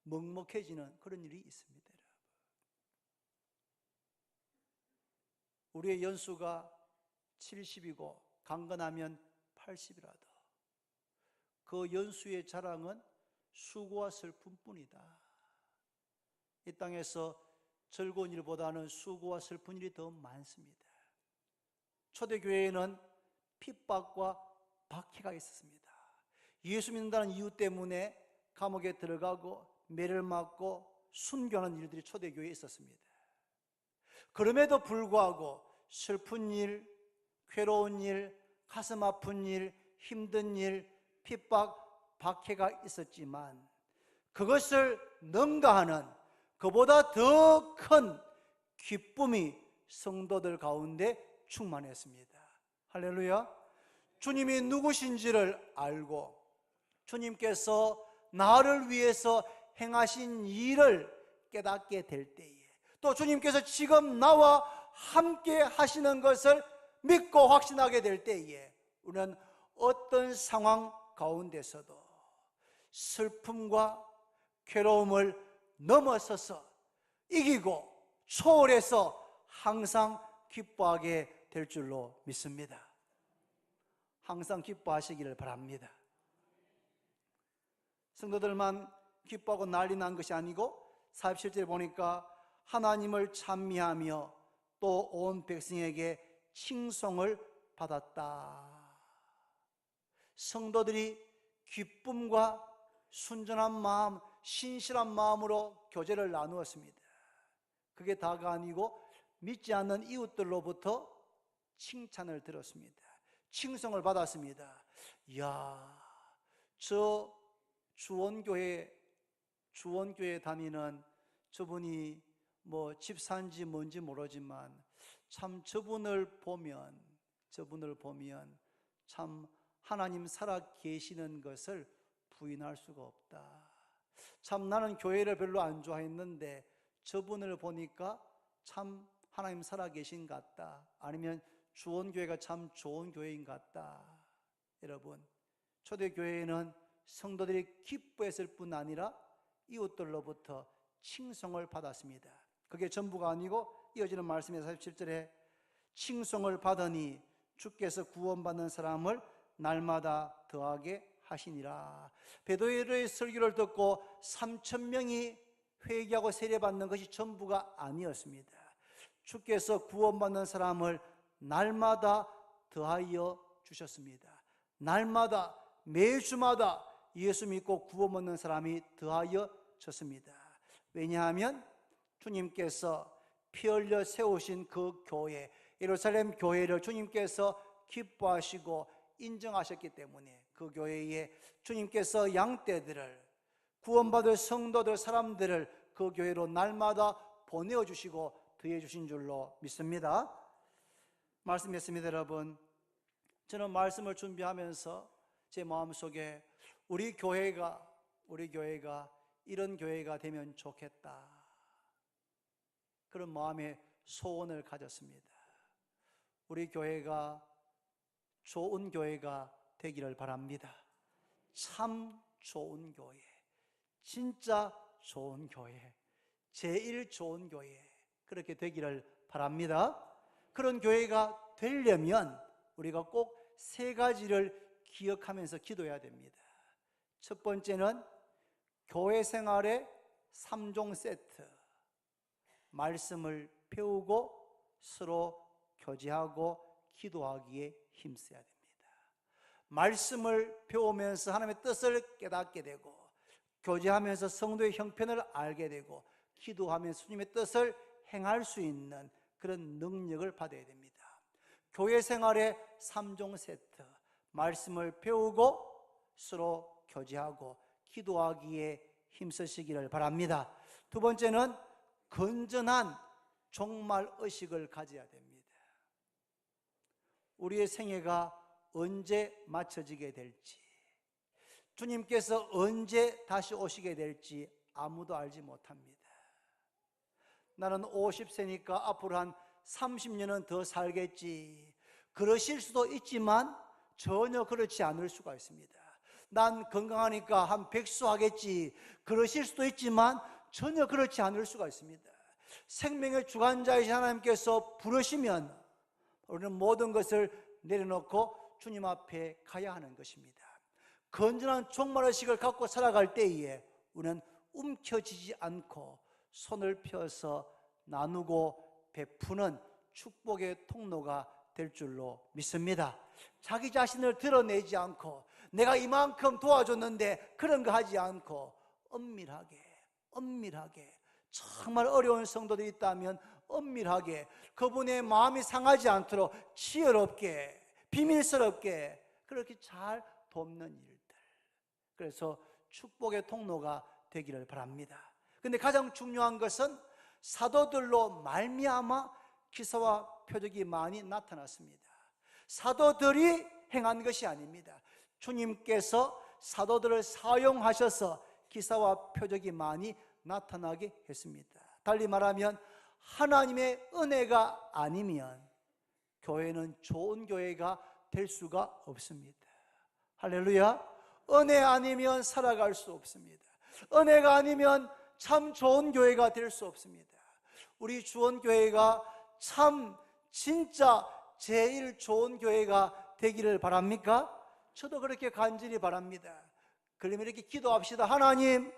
먹먹해지는 그런 일이 있습니다, 여러분. 우리의 연수가 70이고 강건하면 80이라도 그 연수의 자랑은 수고와 슬픔뿐이다. 이 땅에서 즐거운 일보다는 수고와 슬픈 일이 더 많습니다. 초대교회에는 핍박과 박해가 있었습니다. 예수 믿는다는 이유 때문에 감옥에 들어가고 매를 맞고 순교하는 일들이 초대교회에 있었습니다. 그럼에도 불구하고 슬픈 일, 괴로운 일, 가슴 아픈 일, 힘든 일, 핍박, 박해가 있었지만 그것을 능가하는 그보다 더 큰 기쁨이 성도들 가운데 충만했습니다. 할렐루야. 주님이 누구신지를 알고 주님께서 나를 위해서 행하신 일을 깨닫게 될 때에, 또 주님께서 지금 나와 함께 하시는 것을 믿고 확신하게 될 때에 우리는 어떤 상황 가운데서도 슬픔과 괴로움을 넘어서서 이기고 초월해서 항상 기뻐하게 될 줄로 믿습니다. 항상 기뻐하시기를 바랍니다. 성도들만 기뻐하고 난리 난 것이 아니고 47절에 보니까 하나님을 찬미하며 또 온 백성에게 칭송을 받았다. 성도들이 기쁨과 순전한 마음, 신실한 마음으로 교제를 나누었습니다. 그게 다가 아니고 믿지 않는 이웃들로부터 칭찬을 들었습니다. 칭송을 받았습니다. 이야, 저 주원교회 다니는 저분이 뭐 집사인지 뭔지 모르지만 참 저분을 보면 참 하나님 살아 계시는 것을 부인할 수가 없다. 참 나는 교회를 별로 안 좋아했는데 저분을 보니까 참 하나님 살아 계신 것 같다. 아니면 주원교회가 참 좋은 교회인 것 같다. 여러분, 초대교회에는 성도들이 기뻐했을 뿐 아니라 이웃들로부터 칭송을 받았습니다. 그게 전부가 아니고 이어지는 말씀에 47절에 칭송을 받으니 주께서 구원받는 사람을 날마다 더하게 하시니라. 베드로의 설교를 듣고 3,000명이 회개하고 세례받는 것이 전부가 아니었습니다. 주께서 구원받는 사람을 날마다 더하여 주셨습니다. 날마다, 매주마다 예수 믿고 구원받는 사람이 더하여졌습니다. 왜냐하면 주님께서 피 흘려 세우신 그 교회, 예루살렘 교회를 주님께서 기뻐하시고 인정하셨기 때문에 그 교회에 주님께서 양떼들을, 구원받을 성도들, 사람들을 그 교회로 날마다 보내어주시고 더해주신 줄로 믿습니다. 말씀했습니다. 여러분, 저는 말씀을 준비하면서 제 마음속에 우리 교회가 이런 교회가 되면 좋겠다, 그런 마음의 소원을 가졌습니다. 우리 교회가 좋은 교회가 되기를 바랍니다. 참 좋은 교회, 진짜 좋은 교회, 제일 좋은 교회, 그렇게 되기를 바랍니다. 그런 교회가 되려면 우리가 꼭 세 가지를 기억하면서 기도해야 됩니다. 첫 번째는 교회 생활의 3종 세트, 말씀을 배우고 서로 교제하고 기도하기에 힘써야 됩니다. 말씀을 배우면서 하나님의 뜻을 깨닫게 되고, 교제하면서 성도의 형편을 알게 되고, 기도하면서 주님의 뜻을 행할 수 있는 그런 능력을 받아야 됩니다. 교회 생활의 3종 세트, 말씀을 배우고 서로 교제하고 기도하기에 힘쓰시기를 바랍니다. 두 번째는 건전한 종말 의식을 가져야 됩니다. 우리의 생애가 언제 맞춰지게 될지, 주님께서 언제 다시 오시게 될지 아무도 알지 못합니다. 나는 50세니까 앞으로 한 30년은 더 살겠지, 그러실 수도 있지만 전혀 그렇지 않을 수가 있습니다. 난 건강하니까 한 100수 하겠지, 그러실 수도 있지만 전혀 그렇지 않을 수가 있습니다. 생명의 주관자이신 하나님께서 부르시면 우리는 모든 것을 내려놓고 주님 앞에 가야 하는 것입니다. 건전한 종말의식을 갖고 살아갈 때에 우리는 움켜쥐지 않고 손을 펴서 나누고 베푸는 축복의 통로가 될 줄로 믿습니다. 자기 자신을 드러내지 않고 내가 이만큼 도와줬는데 그런 거 하지 않고 엄밀하게 정말 어려운 성도들이 있다면 엄밀하게 그분의 마음이 상하지 않도록 치열롭게 비밀스럽게 그렇게 잘 돕는 일들, 그래서 축복의 통로가 되기를 바랍니다. 근데 가장 중요한 것은 사도들로 말미암아 기사와 표적이 많이 나타났습니다. 사도들이 행한 것이 아닙니다. 주님께서 사도들을 사용하셔서 기사와 표적이 많이 나타나게 했습니다. 달리 말하면 하나님의 은혜가 아니면 교회는 좋은 교회가 될 수가 없습니다. 할렐루야. 은혜 아니면 살아갈 수 없습니다. 은혜가 아니면 참 좋은 교회가 될 수 없습니다. 우리 주원교회가 참 진짜 제일 좋은 교회가 되기를 바랍니까? 저도 그렇게 간절히 바랍니다. 그러면 이렇게 기도합시다. 하나님,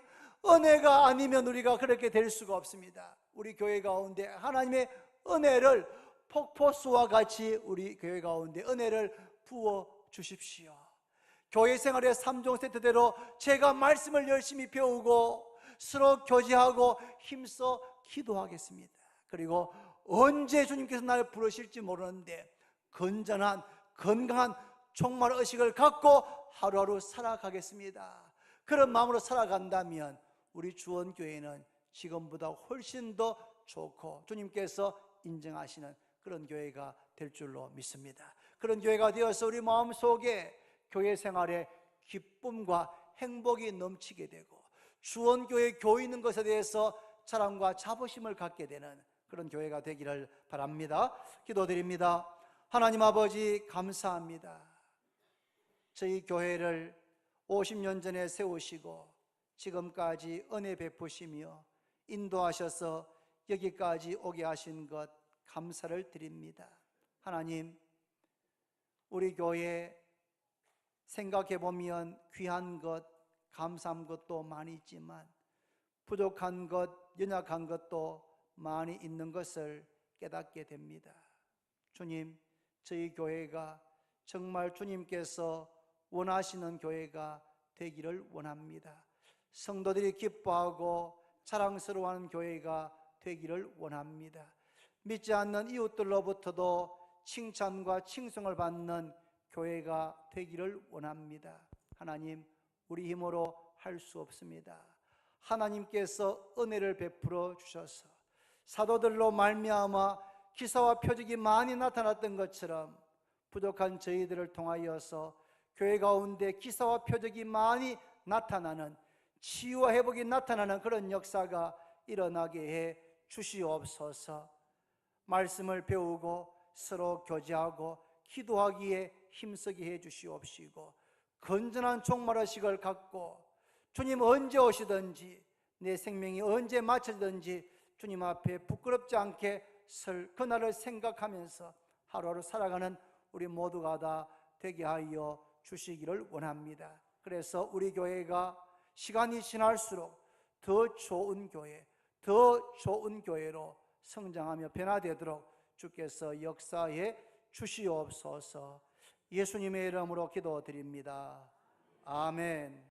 은혜가 아니면 우리가 그렇게 될 수가 없습니다. 우리 교회 가운데 하나님의 은혜를 폭포수와 같이 우리 교회 가운데 은혜를 부어 주십시오. 교회 생활의 3종 세트대로 제가 말씀을 열심히 배우고 서로 교제하고 힘써 기도하겠습니다. 그리고 언제 주님께서 나를 부르실지 모르는데 건전한 건강한 종말 의식을 갖고 하루하루 살아가겠습니다. 그런 마음으로 살아간다면 우리 주원교회는 지금보다 훨씬 더 좋고 주님께서 인정하시는 그런 교회가 될 줄로 믿습니다. 그런 교회가 되어서 우리 마음속에 교회 생활에 기쁨과 행복이 넘치게 되고 주원교회 교회 있는 것에 대해서 자랑과 자부심을 갖게 되는 그런 교회가 되기를 바랍니다. 기도드립니다. 하나님 아버지, 감사합니다. 저희 교회를 50년 전에 세우시고 지금까지 은혜 베푸시며 인도하셔서 여기까지 오게 하신 것 감사를 드립니다. 하나님, 우리 교회 생각해 보면 귀한 것, 감사한 것도 많이 있지만 부족한 것, 연약한 것도 많이 있는 것을 깨닫게 됩니다. 주님, 저희 교회가 정말 주님께서 원하시는 교회가 되기를 원합니다. 성도들이 기뻐하고 자랑스러워하는 교회가 되기를 원합니다. 믿지 않는 이웃들로부터도 칭찬과 칭송을 받는 교회가 되기를 원합니다. 하나님, 우리 힘으로 할 수 없습니다. 하나님께서 은혜를 베풀어 주셔서 사도들로 말미암아 기사와 표적이 많이 나타났던 것처럼 부족한 저희들을 통하여서 교회 가운데 기사와 표적이 많이 나타나는, 치유와 회복이 나타나는 그런 역사가 일어나게 해 주시옵소서. 말씀을 배우고 서로 교제하고 기도하기에 힘쓰게 해 주시옵시고 건전한 종말의식을 갖고 주님 언제 오시든지 내 생명이 언제 마쳐지든지 주님 앞에 부끄럽지 않게 설 그날을 생각하면서 하루하루 살아가는 우리 모두가 다 되게 하여 주시기를 원합니다. 그래서 우리 교회가 시간이 지날수록 더 좋은 교회, 더 좋은 교회로 성장하며 변화되도록 주께서 역사해 주시옵소서. 예수님의 이름으로 기도드립니다. 아멘.